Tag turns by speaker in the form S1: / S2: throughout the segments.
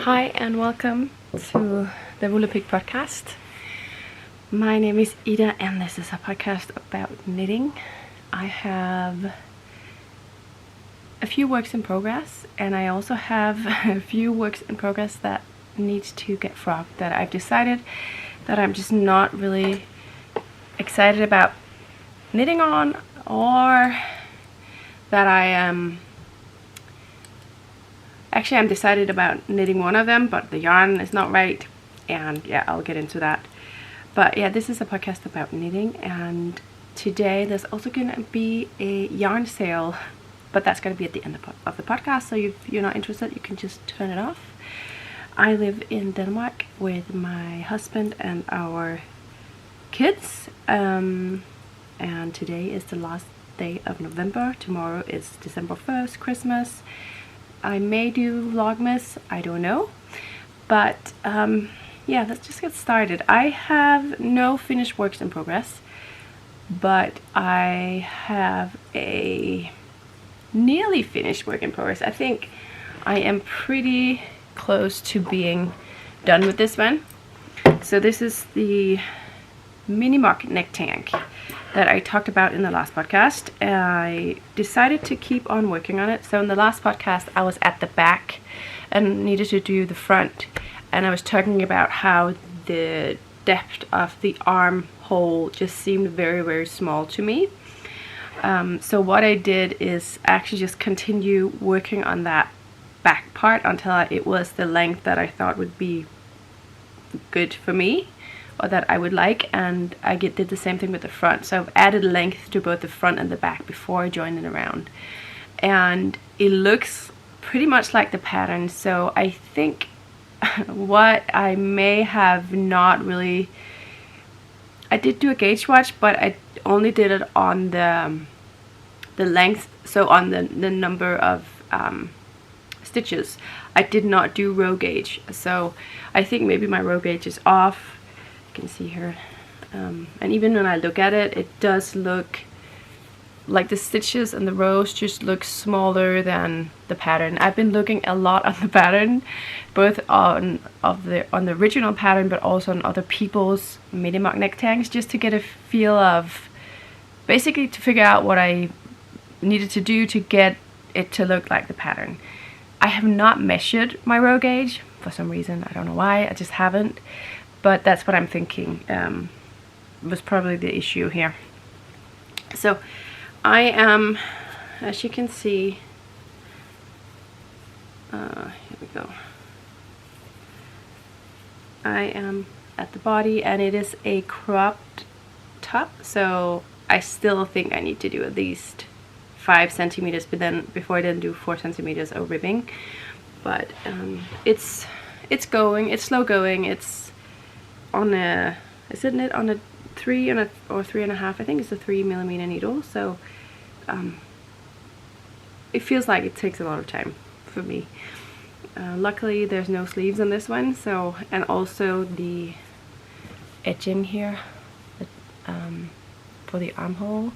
S1: Hi and welcome to the WOOLapyk Podcast. My name is Ida and this is a podcast about knitting. I have a few works in progress and I also have a few works in progress that need to get frogged that I've decided that I'm just not really excited about knitting on, or that I am actually I'm decided about knitting one of them, but the yarn is not right, and yeah, I'll get into that. But yeah, this is a podcast about knitting, and today there's also gonna be a yarn sale, but that's gonna be at the end of the podcast, so if you're not interested you can just turn it off. I live in Denmark with my husband and our kids, and today is the last day of November. Tomorrow is December 1st, Christmas. I may do Vlogmas, I don't know, but yeah, let's just get started. I have no finished works in progress, but I have a nearly finished work in progress. I think I am pretty close to being done with this one. So this is the mini mock neck tank that I talked about in the last podcast. I decided to keep on working on it. So in the last podcast I was at the back and needed to do the front, and I was talking about how the depth of the armhole just seemed very, very small to me. So what I did is actually just continue working on that back part until it was the length that I thought would be good for me, or that I would like, and I did the same thing with the front. So I've added length to both the front and the back before I joined it around, and it looks pretty much like the pattern. So I think what I may have not really, I did do a gauge watch, but I only did it on the length, so on the number of stitches. I did not do row gauge, so I think maybe my row gauge is off. Can see here, and even when I look at it, it does look like the stitches and the rows just look smaller than the pattern. I've been looking a lot on the pattern, both on the original pattern, but also on other people's mini mock neck tanks, just to get a feel of, basically to figure out what I needed to do to get it to look like the pattern. I have not measured my row gauge for some reason. I don't know why, I just haven't. But that's what I'm thinking was probably the issue here. So I am, as you can see, here we go. I am at the body, and it is a cropped top, so I still think I need to do at least 5 centimeters, but then before I then do 4 centimeters of ribbing. But it's going, it's slow going. It's on a, isn't it on a 3 and a, or 3.5? I think it's a 3mm needle, so it feels like it takes a lot of time for me. Luckily there's no sleeves on this one, so, and also the edging here for the armhole,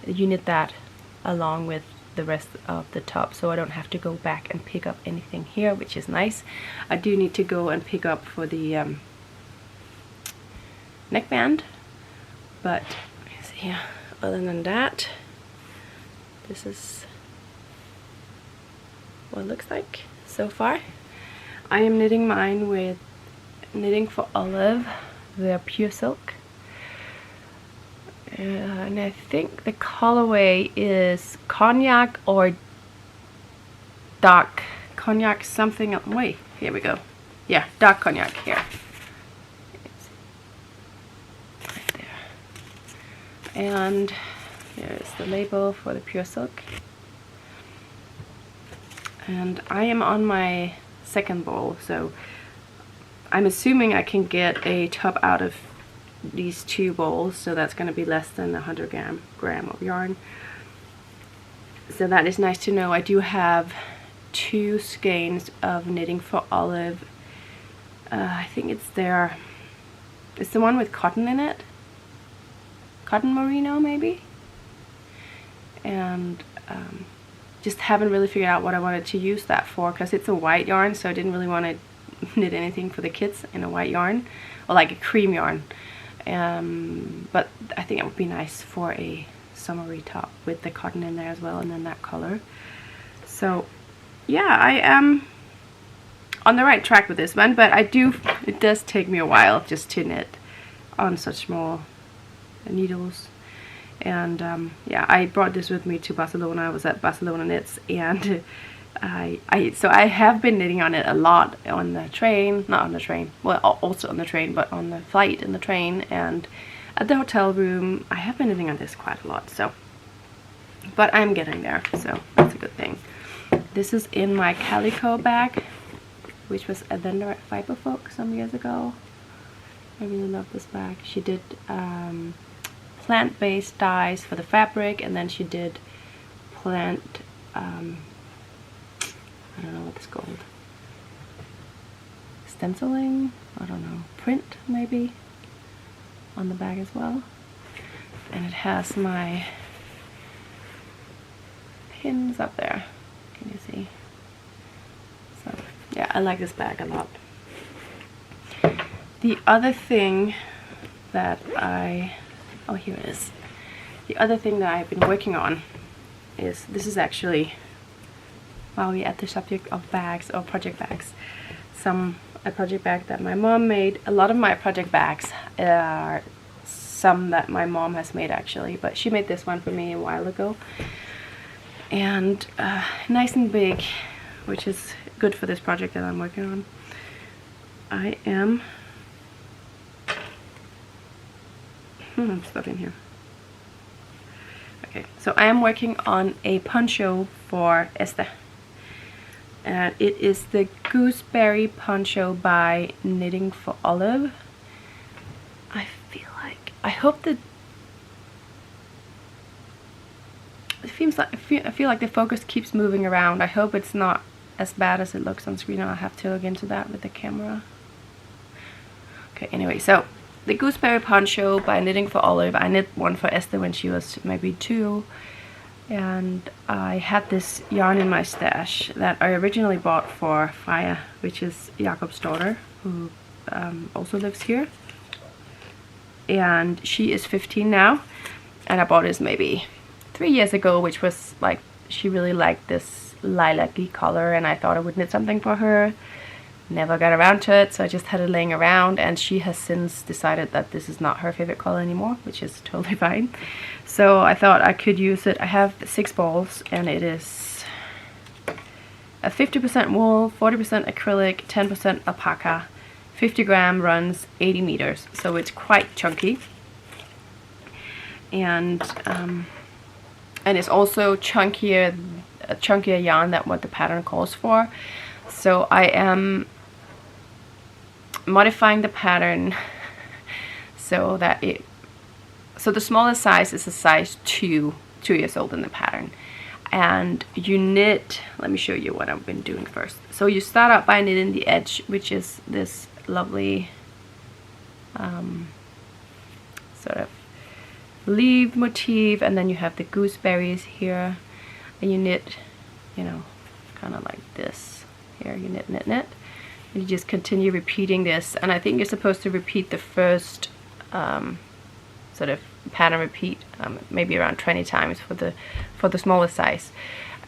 S1: you knit that along with the rest of the top, so I don't have to go back and pick up anything here, which is nice. I do need to go and pick up for the neckband, but let's see here. Other than that, this is what it looks like so far. I am knitting mine with Knitting for Olive, their pure silk. And I think the colorway is cognac or dark cognac something. Wait, here we go. Yeah, dark cognac here. Right there. And here's the label for the pure silk. And I am on my second ball, so I'm assuming I can get a top out of these 2 balls, so that's going to be less than 100 gram of yarn. So that is nice to know. I do have 2 skeins of Knitting for Olive. I think it's the one with cotton in it, cotton merino maybe, and just haven't really figured out what I wanted to use that for, because it's a white yarn, so I didn't really want to knit anything for the kids in a white yarn, or like a cream yarn. But I think it would be nice for a summery top with the cotton in there as well, and then that color. So yeah, I am on the right track with this one, but it does take me a while just to knit on such small needles. And yeah, I brought this with me to Barcelona. I was at Barcelona Knits, and so I have been knitting on it a lot on the train, not on the train, well, also on the train, but on the flight in the train and at the hotel room. I have been knitting on this quite a lot, so, but I'm getting there, so that's a good thing. This is in my Calico bag, which was a vendor at Fiberfolk some years ago. I really love this bag. She did plant-based dyes for the fabric, and then she did plant, I don't know what it's called, stenciling, I don't know, print maybe, on the bag as well. And it has my pins up there, can you see? So yeah, I like this bag a lot. The other thing that oh, here it is. The other thing that I've been working on is, this is actually, while we're at the subject of bags or project bags, a project bag that my mom made. A lot of my project bags are some that my mom has made actually, but she made this one for me a while ago, and nice and big, which is good for this project that I'm working on. I'm stuck in here. Okay, so I am working on a poncho for Esther. And it is the Gooseberry Poncho by Knitting for Olive. I hope that I feel like the focus keeps moving around. I hope it's not as bad as it looks on screen. I'll have to look into that with the camera. Okay, anyway, so the Gooseberry Poncho by Knitting for Olive. I knit one for Esther when she was maybe 2. And I had this yarn in my stash that I originally bought for Freya, which is Jacob's daughter, who also lives here. And she is 15 now. And I bought this maybe 3 years ago, which was like, she really liked this lilac-y color, and I thought I would knit something for her. Never got around to it, so I just had it laying around, and she has since decided that this is not her favorite color anymore, which is totally fine. So I thought I could use it. I have 6 balls, and it is a 50% wool, 40% acrylic, 10% alpaca, 50 gram, runs 80 meters, so it's quite chunky. And it's also a chunkier yarn than what the pattern calls for. So I am modifying the pattern so that so the smallest size is a size 2 years old in the pattern. And you knit, let me show you what I've been doing first. So you start out by knitting the edge, which is this lovely sort of leaf motif, and then you have the gooseberries here, and you knit, you know, kind of like this. Here you knit, knit, knit, and you just continue repeating this. And I think you're supposed to repeat the first sort of pattern repeat maybe around 20 times for the smallest size,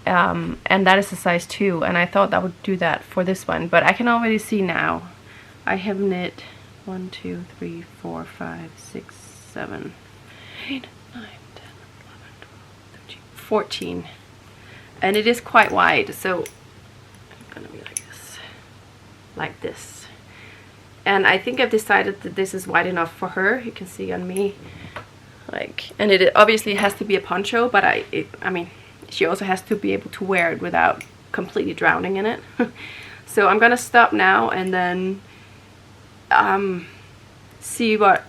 S1: and that is a size 2. And I thought that would do that for this one, but I can already see now I have knit 1, 2, 3, 4, 5, 6, 7, 8, 9, 10, 11, 12, 13, 14, and it is quite wide, so I'm gonna be like this. And I think I've decided that this is wide enough for her. You can see on me, like, and it obviously has to be a poncho, but I mean, she also has to be able to wear it without completely drowning in it. So I'm gonna stop now and then see what,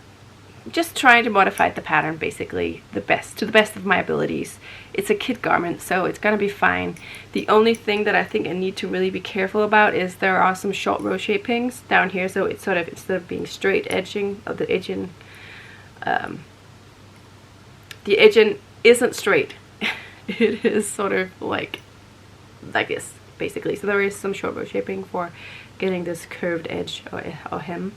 S1: just trying to modify the pattern basically to the best of my abilities. It's a kid garment, so it's gonna be fine. The only thing that I think I need to really be careful about is there are some short row shapings down here, so it's sort of, instead of being straight edging of the edging, the edging isn't straight. It is sort of like like this basically. So there is some shoulder shaping for getting this curved edge or hem,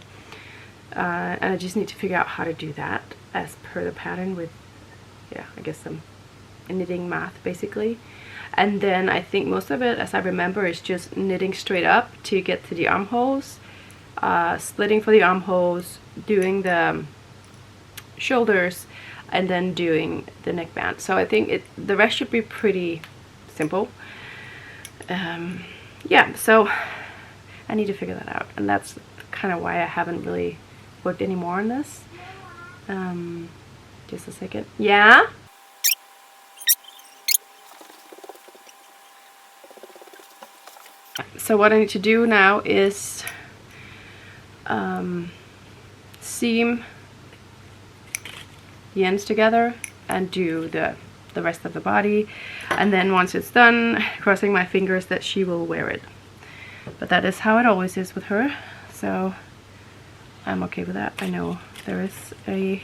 S1: and I just need to figure out how to do that as per the pattern with, yeah, I guess some knitting math basically. And then I think most of it, as I remember, is just knitting straight up to get to the armholes, splitting for the armholes, doing the shoulders, and then doing the neckband. So I think the rest should be pretty simple. Yeah, so I need to figure that out, and that's kind of why I haven't really worked any more on this. Just a second. Yeah? So what I need to do now is seam the ends together and do the rest of the body, and then once it's done, crossing my fingers that she will wear it. But that is how it always is with her, so I'm okay with that. I know there is a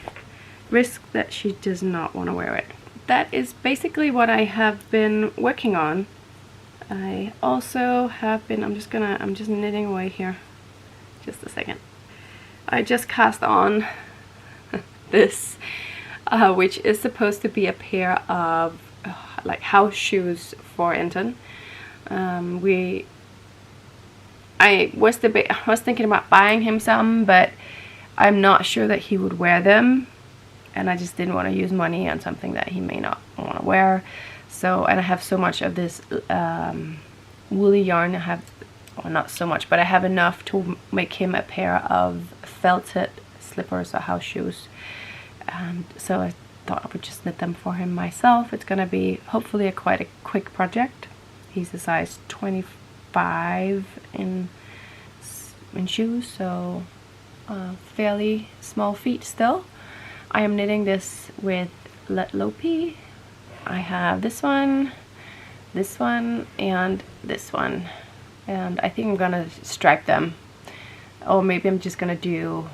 S1: risk that she does not want to wear it. That is basically what I have been working on. I also have been, I'm just knitting away here, just a second. I just cast on this, which is supposed to be a pair of like house shoes for Anton. I was thinking about buying him some, but I'm not sure that he would wear them, and I just didn't want to use money on something that he may not want to wear. So, and I have so much of this woolly yarn. I have, well, not so much, but I have enough to make him a pair of felted slippers or house shoes. And so I thought I would just knit them for him myself. It's gonna be hopefully quite a quick project. He's a size 25 in shoes, so fairly small feet still. I am knitting this with WOOLapyk. I have this one, and this one, and I think I'm gonna stripe them, or maybe I'm just gonna do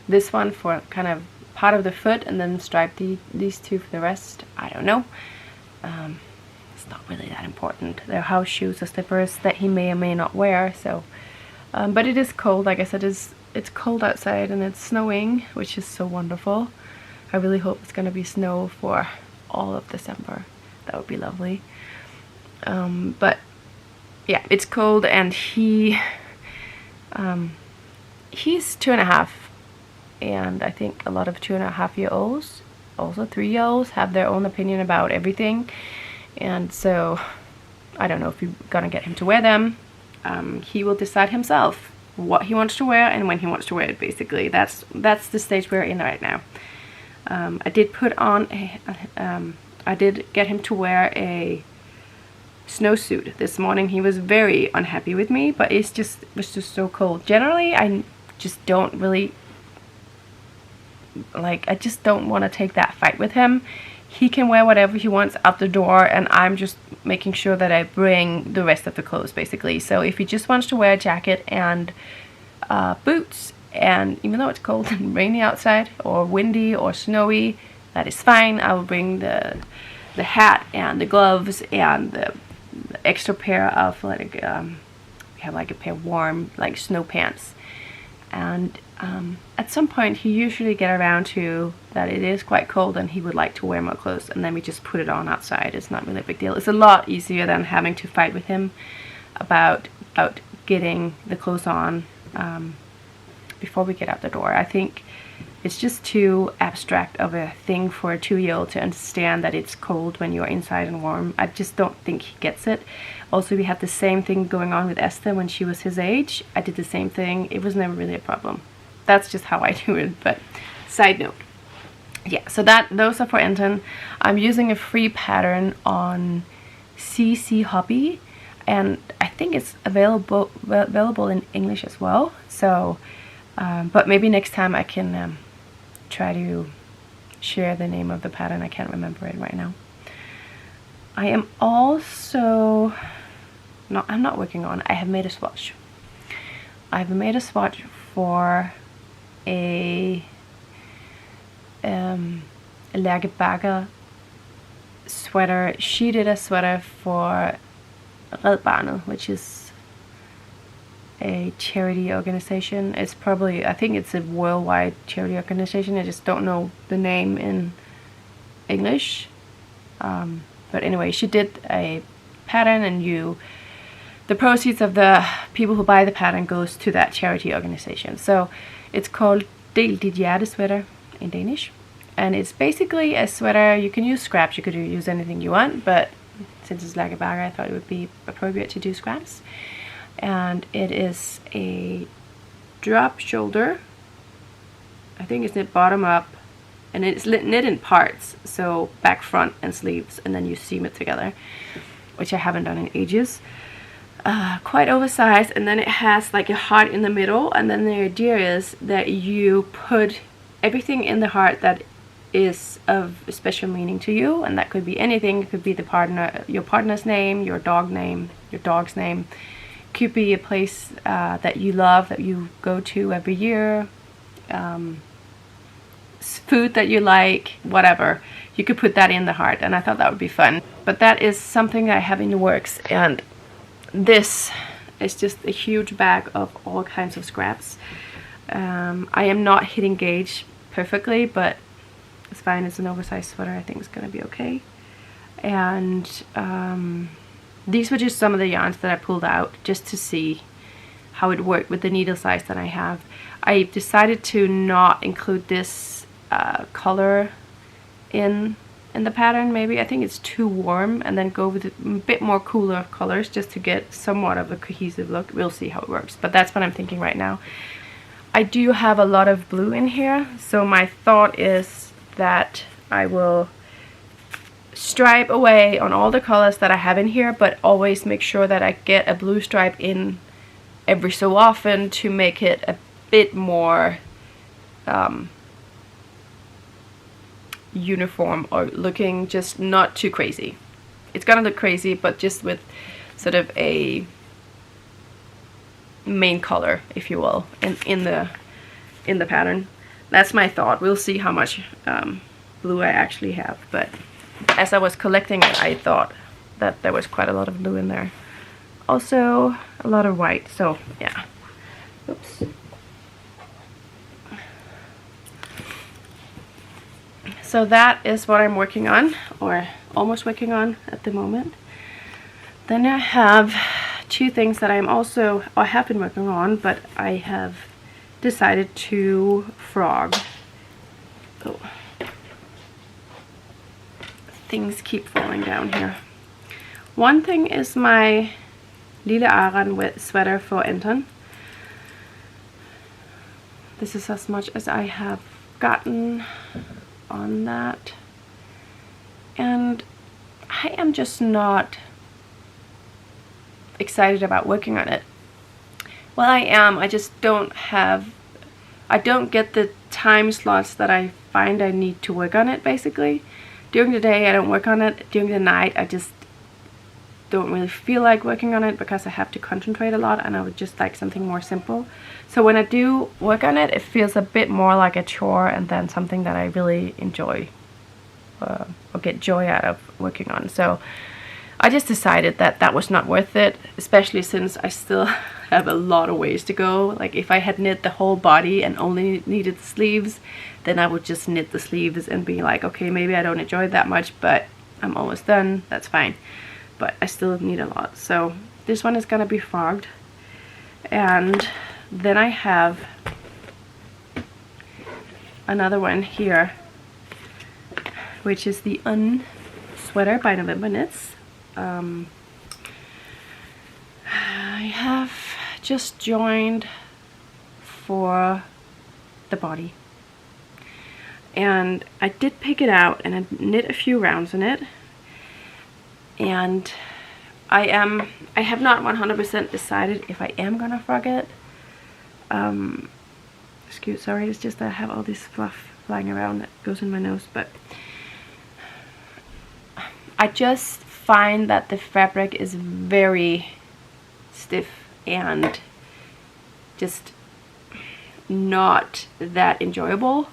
S1: this one for kind of part of the foot and then stripe these two for the rest. I don't know. It's not really that important. They're house shoes or slippers that he may or may not wear. So, but it is cold. Like I said, it's cold outside and it's snowing, which is so wonderful. I really hope it's gonna be snow for all of December. That would be lovely. But yeah, it's cold, and he's 2.5, and I think a lot of 2.5-year-olds, also 3-year-olds, have their own opinion about everything, and so I don't know if we're gonna get him to wear them. He will decide himself what he wants to wear and when he wants to wear it. Basically, that's the stage we're in right now. I did put on I did get him to wear a snowsuit this morning. He was very unhappy with me, but it was just so cold. Generally, I just don't really like, I just don't want to take that fight with him. He can wear whatever he wants out the door, and I'm just making sure that I bring the rest of the clothes basically. So if he just wants to wear a jacket and boots, and even though it's cold and rainy outside or windy or snowy, that is fine. I will bring the hat and the gloves and the extra pair of like we have like a pair of warm like snow pants. And at some point he usually get around to that it is quite cold and he would like to wear more clothes, and then we just put it on outside. It's not really a big deal. It's a lot easier than having to fight with him about getting the clothes on before we get out the door. I think it's just too abstract of a thing for a 2-year-old to understand that it's cold when you're inside and warm. I just don't think he gets it. Also, we had the same thing going on with Esther when she was his age. I did the same thing. It was never really a problem. That's just how I do it. But side note. Yeah, so those are for Anton. I'm using a free pattern on CC Hobby, and I think it's available in English as well. So, but maybe next time I can try to share the name of the pattern. I can't remember it right now. I am also I'm not working on. I have made a swatch. I've made a swatch for a Lærke Bagger sweater. She did a sweater for Red Barnet, which is a charity organization. It's probably, I think it's a worldwide charity organization. I just don't know the name in English. But anyway, she did a pattern, and the proceeds of the people who buy the pattern goes to that charity organization. So it's called Del dit hjerte sweater in Danish. And it's basically a sweater. You can use scraps, you could use anything you want, but since it's like a bag, I thought it would be appropriate to do scraps. And it is a drop shoulder. I think it's knit bottom up, and it's knit in parts, so back, front, and sleeves, and then you seam it together, which I haven't done in ages. Quite oversized, and then it has like a heart in the middle, and then the idea is that you put everything in the heart that is of special meaning to you, and that could be anything. It could be your partner's name, your dog's name, could be a place that you love, that you go to every year, food that you like, whatever. You could put that in the heart, and I thought that would be fun. But that is something I have in the works, and this is just a huge bag of all kinds of scraps. I am not hitting gauge perfectly, but it's fine. It's an oversized sweater. I think it's gonna be okay. And these were just some of the yarns that I pulled out just to see how it worked with the needle size that I have. I decided to not include this color in the pattern. Maybe I think it's too warm, and then go with a bit more cooler colors just to get somewhat of a cohesive look. We'll see how it works, but that's what I'm thinking right now. I do have a lot of blue in here, so my thought is that I will stripe away on all the colors that I have in here, but always make sure that I get a blue stripe in every so often to make it a bit more uniform, or looking just not too crazy. It's gonna look crazy, but just with sort of a main color, if you will, in the pattern. That's my thought. We'll see how much blue I actually have, but as I was collecting it, I thought that there was quite a lot of blue in there. Also a lot of white, so yeah. Oops. So that is what I'm working on, or almost working on at the moment. Then I have two things that I have been working on, but I have decided to frog. Oh. Things keep falling down here. One thing is my Lille Aran sweater for Anton. This is as much as I have gotten on that, and I am just not excited about working on it. Well, I am. I just don't get the time slots that I find I need to work on it, basically. During the day I don't work on it. During the night I just don't really feel like working on it because I have to concentrate a lot, and I would just like something more simple. So when I do work on it, it feels a bit more like a chore, and then something that I really enjoy or get joy out of working on. So I just decided that that was not worth it, especially since I still have a lot of ways to go. Like if I had knit the whole body and only needed the sleeves, then I would just knit the sleeves and be like, okay, maybe I don't enjoy it that much, but I'm almost done, that's fine. But I still need a lot. So this one is gonna be frogged. And then I have another one here, which is the sweater by November Knits. I have just joined for the body, and I did pick it out and I knit a few rounds in it, and I have not 100% decided if I am gonna frog it. Sorry, it's just that I have all this fluff flying around that goes in my nose, but I just find that the fabric is very stiff and just not that enjoyable.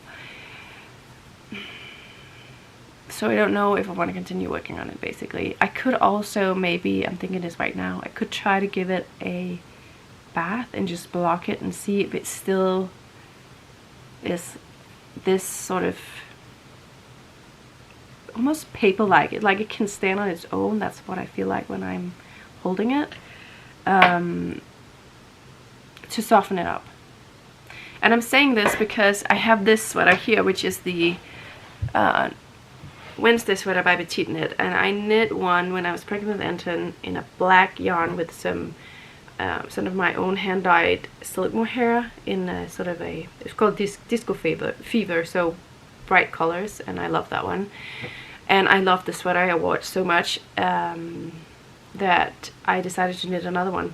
S1: So I don't know if I want to continue working on it, basically. I could also maybe, I'm thinking this right now, I could try to give it a bath and just block it and see if it still is this sort of almost paper-like, like it can stand on its own. That's what I feel like when I'm holding it, to soften it up. And I'm saying this because I have this sweater here, which is the Wednesday sweater by Petite Knit, and I knit one when I was pregnant with Anton in a black yarn with some of my own hand-dyed silk mohair in a sort of a, it's called disco fever, so bright colors, and I love that one. And I love the sweater. I wore it so much that I decided to knit another one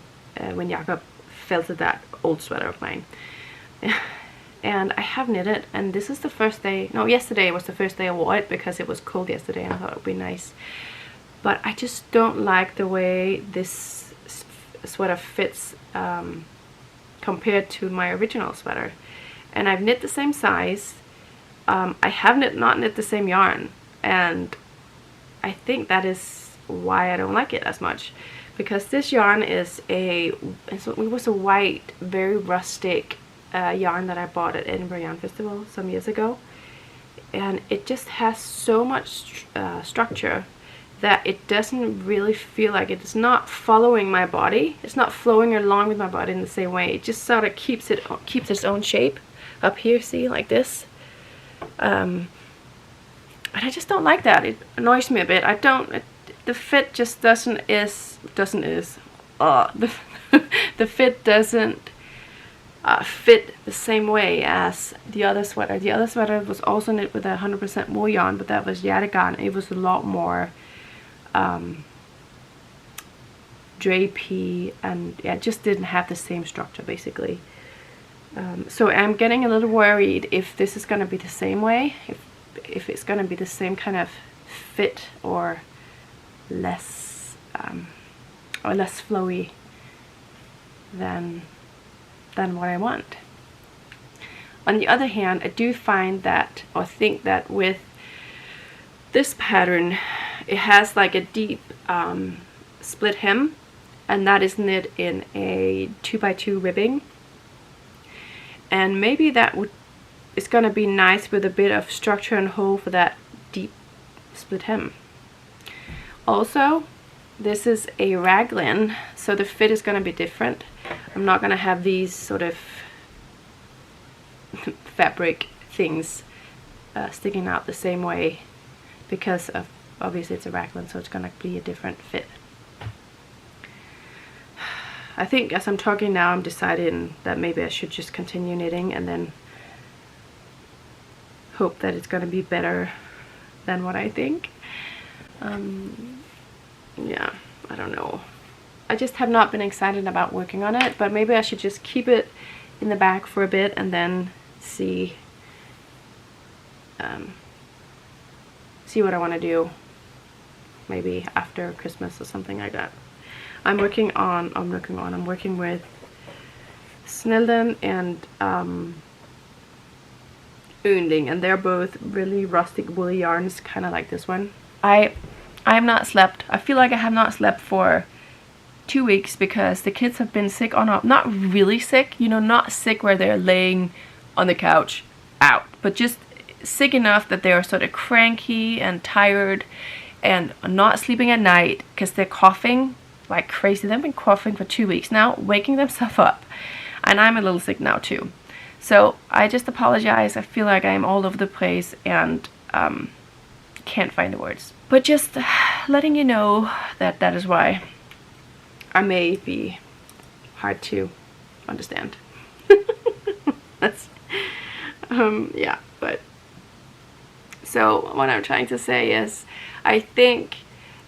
S1: when Jakob felted that old sweater of mine. And I have knit it, and this is the first day, no, yesterday was the first day I wore it because it was cold yesterday and I thought it would be nice. But I just don't like the way this sweater fits compared to my original sweater. And I've knit the same size. I have not knit the same yarn, and I think that is why I don't like it as much. Because this yarn is it was a white, very rustic yarn that I bought at Edinburgh Yarn Festival some years ago, and it just has so much structure that it doesn't really feel like it's not following my body. It's not flowing along with my body in the same way. It just sort of keeps its own shape up here. See, like this. And I just don't like that. It annoys me a bit. The fit just the fit doesn't fit the same way as the other sweater. The other sweater was also knit with 100% wool yarn, but that was Yadigan. It was a lot more drapey, and yeah, it just didn't have the same structure, basically. So I'm getting a little worried if this is going to be the same way, if it's going to be the same kind of fit or less flowy than what I want. On the other hand, I do find that, or think that with this pattern, it has like a deep split hem, and that is knit in a 2x2 ribbing, and maybe it's gonna be nice with a bit of structure and hole for that deep split hem. Also, this is a raglan, so the fit is gonna be different. I'm not gonna have these sort of fabric things sticking out the same way, because of, obviously it's a raglan, so it's gonna be a different fit. I think as I'm talking now, I'm deciding that maybe I should just continue knitting and then hope that it's gonna be better than what I think. Yeah, I don't know. I just have not been excited about working on it, but maybe I should just keep it in the bag for a bit and then see what I want to do, maybe after Christmas or something like that. I'm working with Snelden and Unding, and they're both really rustic woolly yarns, kind of like this one. I have not slept. I feel like I have not slept for 2 weeks because the kids have been sick on, not really sick, you know, not sick where they're laying on the couch out, but just sick enough that they're sort of cranky and tired and not sleeping at night because they're coughing like crazy. They've been coughing for 2 weeks now, waking themselves up, and I'm a little sick now too. So I just apologize. I feel like I'm all over the place and can't find the words, but just letting you know that that is why I may be hard to understand. That's yeah, but so what I'm trying to say is I think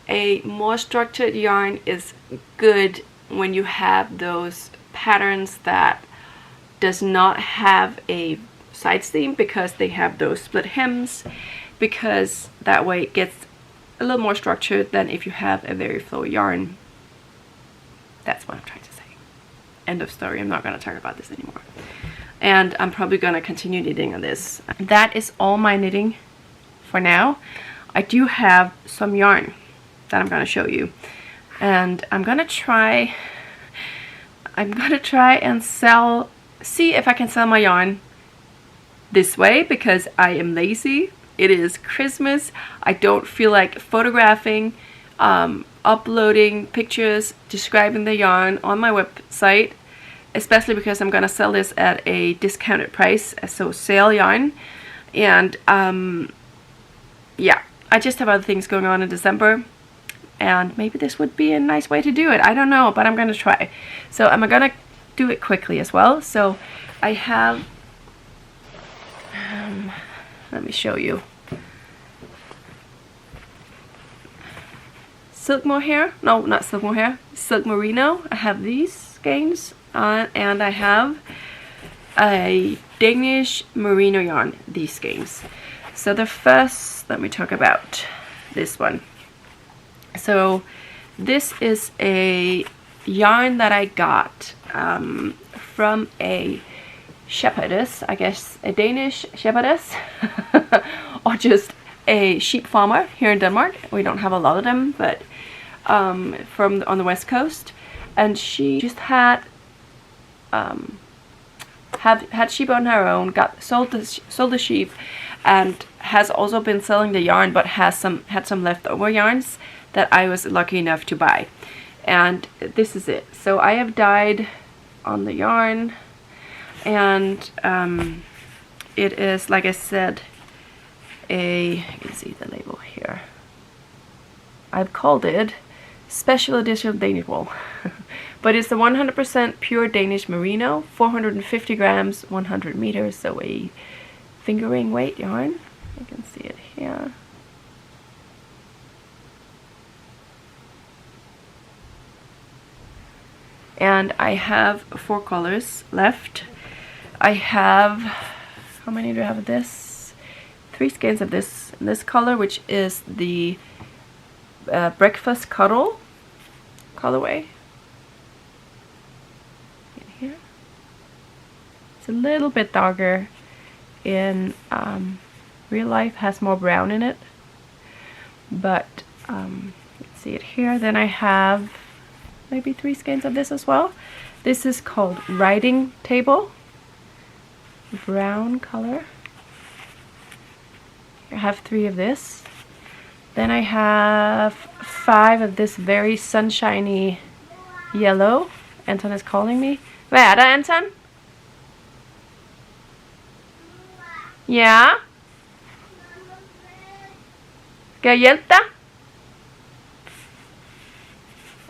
S1: a more structured yarn is good when you have those patterns that does not have a side seam, because they have those split hems, because that way it gets a little more structured than if you have a very flowy yarn. That's what I'm trying to say. End of story. I'm not going to talk about this anymore. And I'm probably going to continue knitting on this. That is all my knitting for now. I do have some yarn that I'm gonna show you, and I'm gonna try and see if I can sell my yarn this way, because I am lazy. It is Christmas. I don't feel like photographing, uploading pictures, describing the yarn on my website, especially because I'm gonna sell this at a discounted price, so sale yarn. And yeah, I just have other things going on in December, and maybe this would be a nice way to do it. I don't know, but I'm gonna try. So I'm gonna do it quickly as well. So I have, let me show you. Silk mohair, no, not silk mohair, silk merino. I have these skeins, and I have a Danish merino yarn, these skeins. So the first, let me talk about this one. So this is a yarn that I got from a shepherdess, I guess a Danish shepherdess, or just a sheep farmer here in Denmark. We don't have a lot of them, but on the west coast, and she just had sheep on her own, sold the sheep, and has also been selling the yarn, but had some leftover yarns that I was lucky enough to buy. And this is it. So I have dyed on the yarn, and it is, like I said, you can see the label here. I've called it Special Edition Danish Wool. But it's the 100% pure Danish merino, 450 grams, 100 meters, so a fingering weight yarn. You can see it here. And I have 4 colors left. I have, how many do I have of this? 3 skeins of this color, which is the breakfast cuddle colorway. Here, it's a little bit darker in real life, has more brown in it, but you can see it here. Then I have maybe 3 skeins of this as well. This is called writing table, brown color. I have 3 of this. Then I have 5 of this very sunshiny yellow. Anton is calling me. Hvad er der, Anton? Ja? Skal jeg hjælpe dig?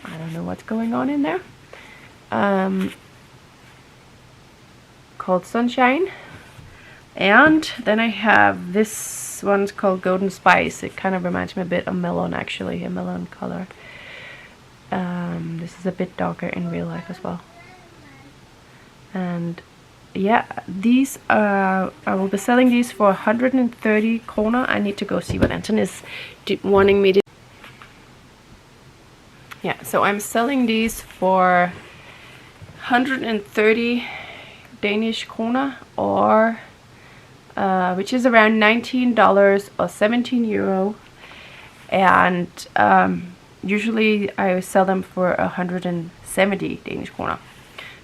S1: I don't know what's going on in there. Called Sunshine. And then I have this one's called Golden Spice. It kind of reminds me a bit of melon, actually, a melon color. This is a bit darker in real life as well. And yeah, these I will be selling these for 130 kroner. I need to go see what Anton is wanting me to. Yeah, so I'm selling these for 130 Danish kroner, or which is around $19 or 17 euro, and usually I sell them for 170 Danish kroner.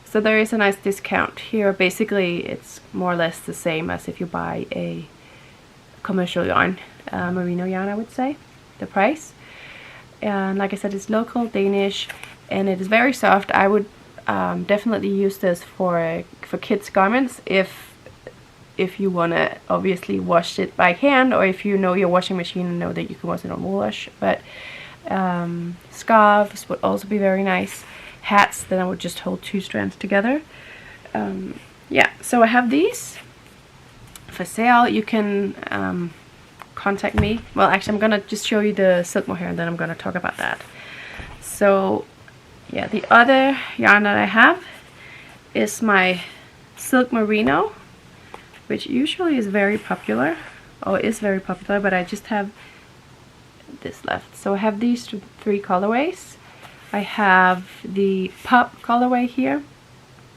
S1: So there is a nice discount here. Basically, it's more or less the same as if you buy a commercial yarn, merino yarn, I would say, the price. And like I said, it's local Danish, and it is very soft. I would definitely use this for kids' garments if you want to obviously wash it by hand, or if you know your washing machine and know that you can wash it on wool wash. But scarves would also be very nice. Hats, then I would just hold 2 strands together. Yeah, so I have these for sale. You can contact me. Well, actually, I'm gonna just show you the silk mohair, and then I'm gonna talk about that. So yeah, the other yarn that I have is my silk merino, which usually is very popular, but I just have this left. So I have these 3 colorways. I have the pop colorway here.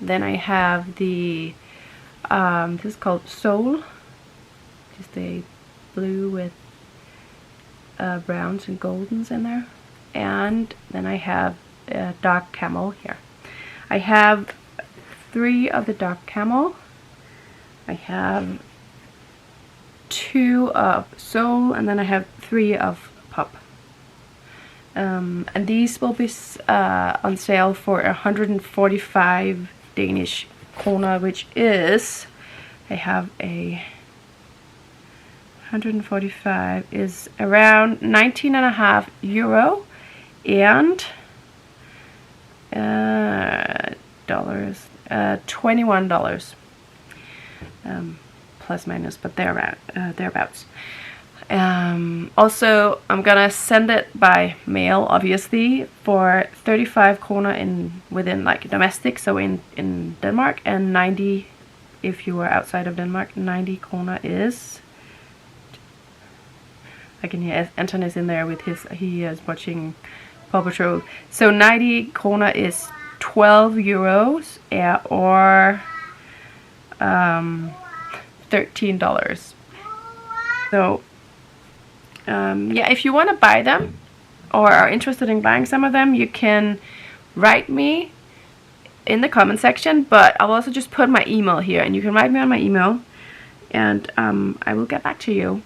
S1: Then I have the this is called Soul, just a blue with browns and goldens in there. And then I have dark camel here. I have 3 of the dark camel. I have 2 of sole, and then I have 3 of pup. And these will be on sale for 145 Danish kroner, which is, I have a 145 is around 19.5 euro, and dollars, $21, plus minus, but thereabouts. Also, I'm gonna send it by mail, obviously, for 35 kroner within like domestic, so in Denmark, and 90 if you are outside of Denmark. 90 kroner is, I can hear Anton is in there with he is watching Paw Patrol. So 90 kroner is 12 euros, or $13. So yeah, if you want to buy them or are interested in buying some of them, you can write me in the comment section, but I'll also just put my email here, and you can write me on my email, and I will get back to you.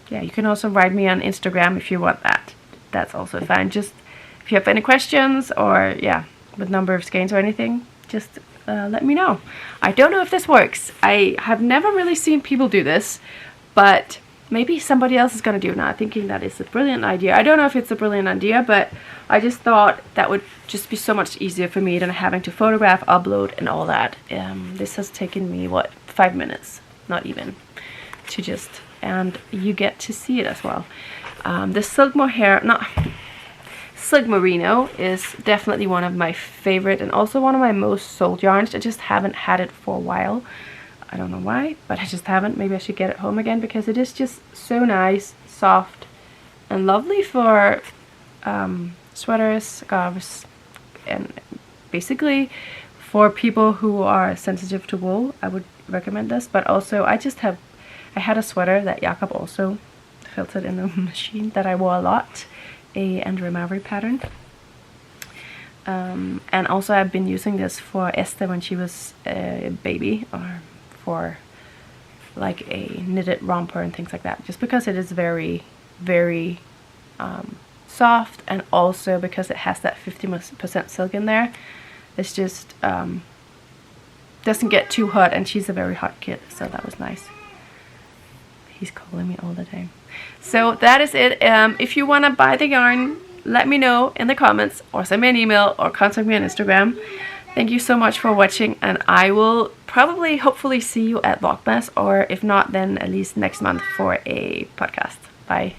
S1: Yeah, you can also write me on Instagram if you want that. That's also fine. Just if you have any questions, or yeah, with number of skeins or anything, just let me know. I don't know if this works. I have never really seen people do this, but maybe somebody else is going to do it now, thinking that it's a brilliant idea. I don't know if it's a brilliant idea, but I just thought that would just be so much easier for me than having to photograph, upload, and all that. This has taken me, what, 5 minutes? Not even. To just, and you get to see it as well. The silk merino is definitely one of my favorite, and also one of my most sold yarns. I just haven't had it for a while. I don't know why, but I just haven't. Maybe I should get it home again, because it is just so nice, soft, and lovely for sweaters, scarves, and basically for people who are sensitive to wool. I would recommend this. But also, I had a sweater that Jakob also filtered in the machine that I wore a lot, a Andre Mowry pattern. And also I've been using this for Esther when she was a baby, or for like a knitted romper and things like that, just because it is very, very soft, and also because it has that 50% silk in there. It's just doesn't get too hot, and she's a very hot kid, so that was nice. He's calling me all the time. So that is it. If you want to buy the yarn, let me know in the comments, or send me an email, or contact me on Instagram. Thank you so much for watching, and I will probably, hopefully, see you at Vlogmas, or if not, then at least next month for a podcast. Bye.